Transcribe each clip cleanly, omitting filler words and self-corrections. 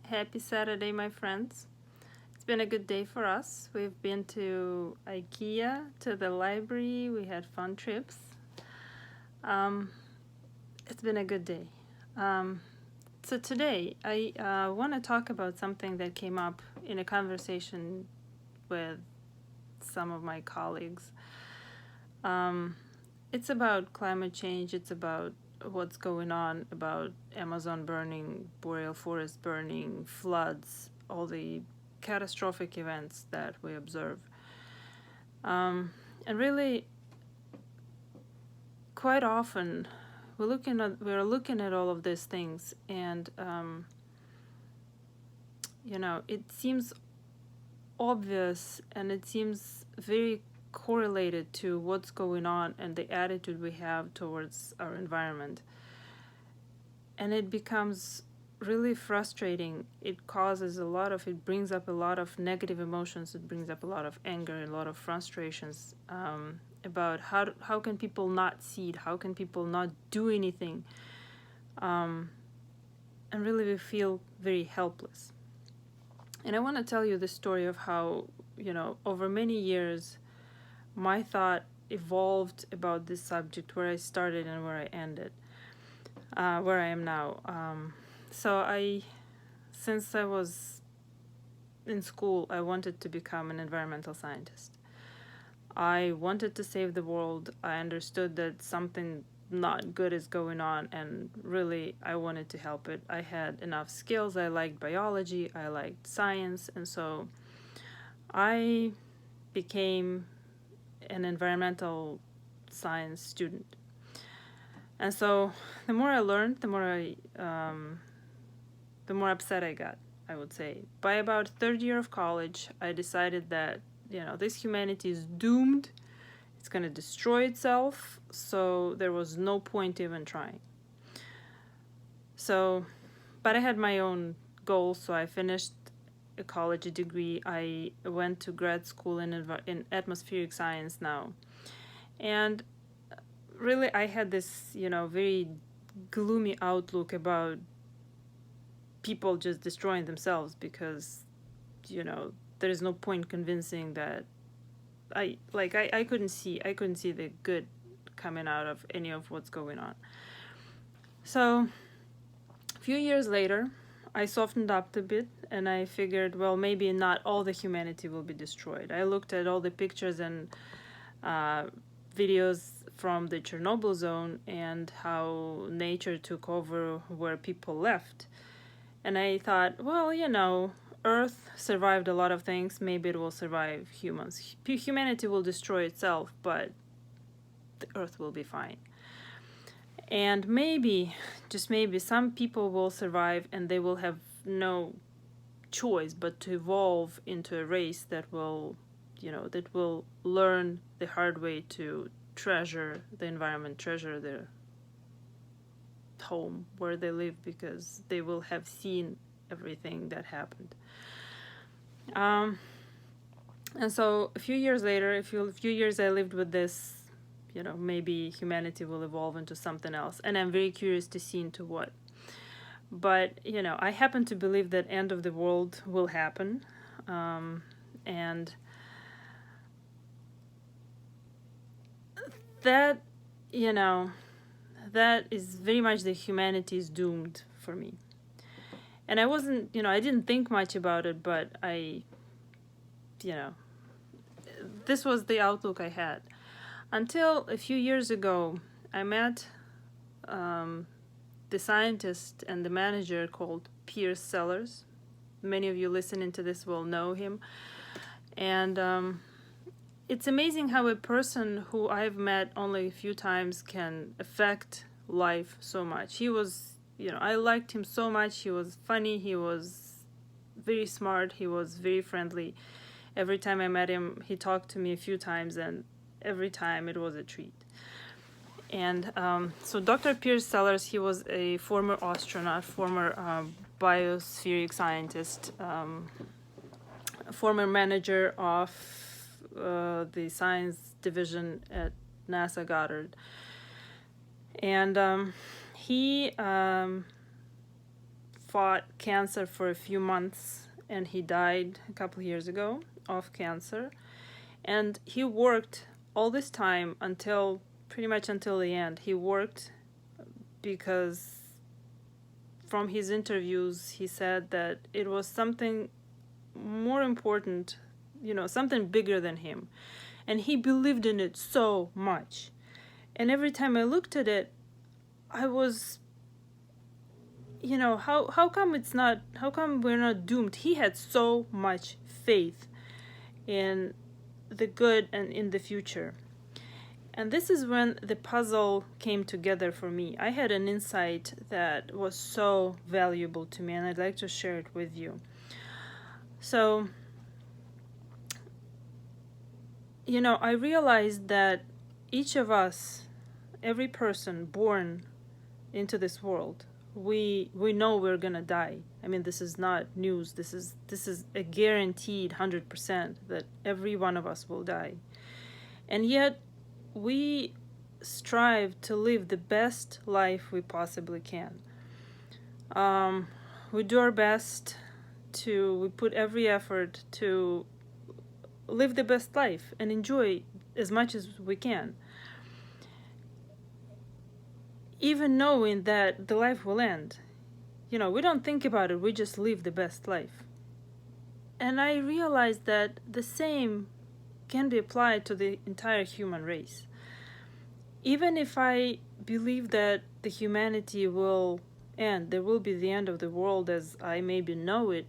Happy Saturday, my friends. It's been a good day for us. We've been to IKEA, to the library, we had fun trips. It's been a good day. So today, I want to talk about something that came up in a conversation with some of my colleagues. It's about climate change, it's about what's going on, about Amazon burning, boreal forest burning, floods, all the catastrophic events that we observe. And really, quite often, we're looking at all of these things, and it seems obvious, and it seems very correlated to what's going on and the attitude we have towards our environment. And it becomes really frustrating. It brings up a lot of negative emotions. It brings up a lot of anger, a lot of frustrations about how can people not see it? How can people not do anything? And really we feel very helpless. And I want to tell you the story of how, over many years, my thought evolved about this subject, where I started and where I ended, where I am now. Since I was in school, I wanted to become an environmental scientist. I wanted to save the world. I understood that something not good is going on, and really I wanted to help it. I had enough skills. I liked biology, I liked science, and so I became an environmental science student. And so the more I learned, the more upset I got, I would say. By about third year of college, I decided that, this humanity is doomed. It's going to destroy itself. So there was no point even trying. But I had my own goals, so I finished a college degree. I went to grad school in atmospheric science now. And really, I had this, very gloomy outlook about people just destroying themselves because, there is no point convincing that I couldn't see the good coming out of any of what's going on. So a few years later, I softened up a bit, and I figured, well, maybe not all the humanity will be destroyed. I looked at all the pictures and videos from the Chernobyl zone and how nature took over where people left. And I thought, well, Earth survived a lot of things. Maybe it will survive humans. Humanity will destroy itself, but the Earth will be fine. And maybe, just maybe, some people will survive and they will have no choice but to evolve into a race that will learn the hard way to treasure the environment, treasure their home where they live, because they will have seen everything that happened. And so a few years later, a few years I lived with this, maybe humanity will evolve into something else, and I'm very curious to see into what. But, I happen to believe that end of the world will happen, and that, that is very much the humanity is doomed for me. And I wasn't, I didn't think much about it, but this was the outlook I had. Until a few years ago, I met the scientist and the manager called Piers Sellers. Many of you listening to this will know him. And it's amazing how a person who I've met only a few times can affect life so much. He was, I liked him so much. He was funny. He was very smart. He was very friendly. Every time I met him, he talked to me a few times, and every time it was a treat. And so Dr. Piers Sellers, he was a former astronaut, former biospheric scientist, former manager of the science division at NASA Goddard. And he fought cancer for a few months, and he died a couple years ago of cancer. And he worked all this time pretty much until the end. He worked because from his interviews, he said that it was something more important, something bigger than him. And he believed in it so much. And every time I looked at it, I was, how come we're not doomed? He had so much faith in the good and in the future. And this is when the puzzle came together for me. I had an insight that was so valuable to me, and I'd like to share it with you. So, I realized that each of us, every person born into this world, we know we're gonna die. I mean, this is not news. This is a guaranteed 100% that every one of us will die. And yet, we strive to live the best life we possibly can. We do our best we put every effort to live the best life and enjoy as much as we can. Even knowing that the life will end. We don't think about it, we just live the best life. And I realized that the same can be applied to the entire human race. Even if I believe that the humanity will end, there will be the end of the world as I maybe know it,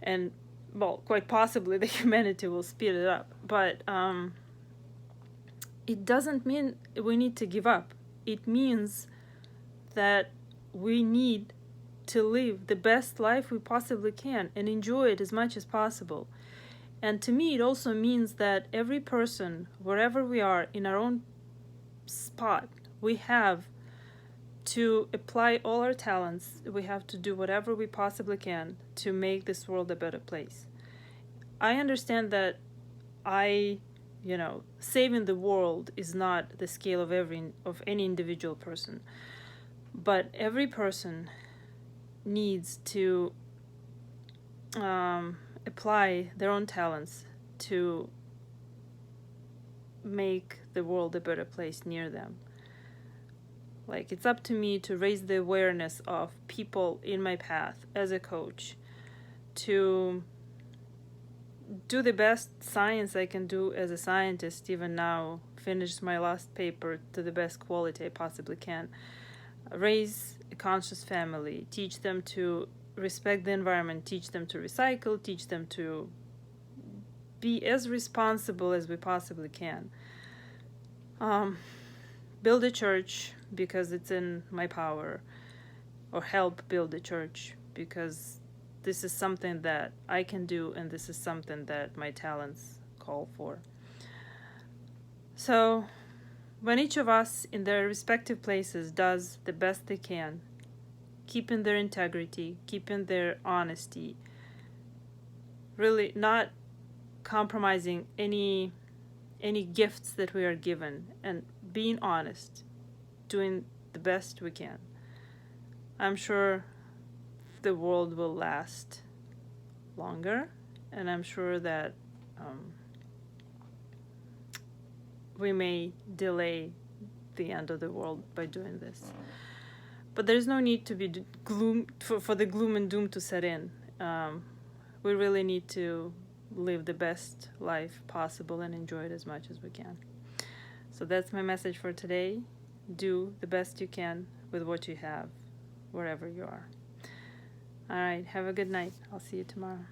and, well, quite possibly the humanity will speed it up, but it doesn't mean we need to give up. It means that we need to live the best life we possibly can and enjoy it as much as possible. And to me, it also means that every person, wherever we are in our own spot, we have to apply all our talents. We have to do whatever we possibly can to make this world a better place. I understand that saving the world is not the scale of any individual person, but every person needs to apply their own talents to make the world a better place near them. Like, it's up to me to raise the awareness of people in my path as a coach, to do the best science I can do as a scientist, even now, finish my last paper to the best quality I possibly can, raise a conscious family, teach them to respect the environment, teach them to recycle, teach them to be as responsible as we possibly can. Build a church because it's in my power, or help build a church because this is something that I can do and this is something that my talents call for. So when each of us in their respective places does the best they can, keeping their integrity, keeping their honesty, really not compromising any gifts that we are given, and being honest, doing the best we can, I'm sure the world will last longer, and I'm sure that we may delay the end of the world by doing this. But there's no need to be for the gloom and doom to set in. We really need to live the best life possible and enjoy it as much as we can. So that's my message for today. Do the best you can with what you have, wherever you are. All right, have a good night. I'll see you tomorrow.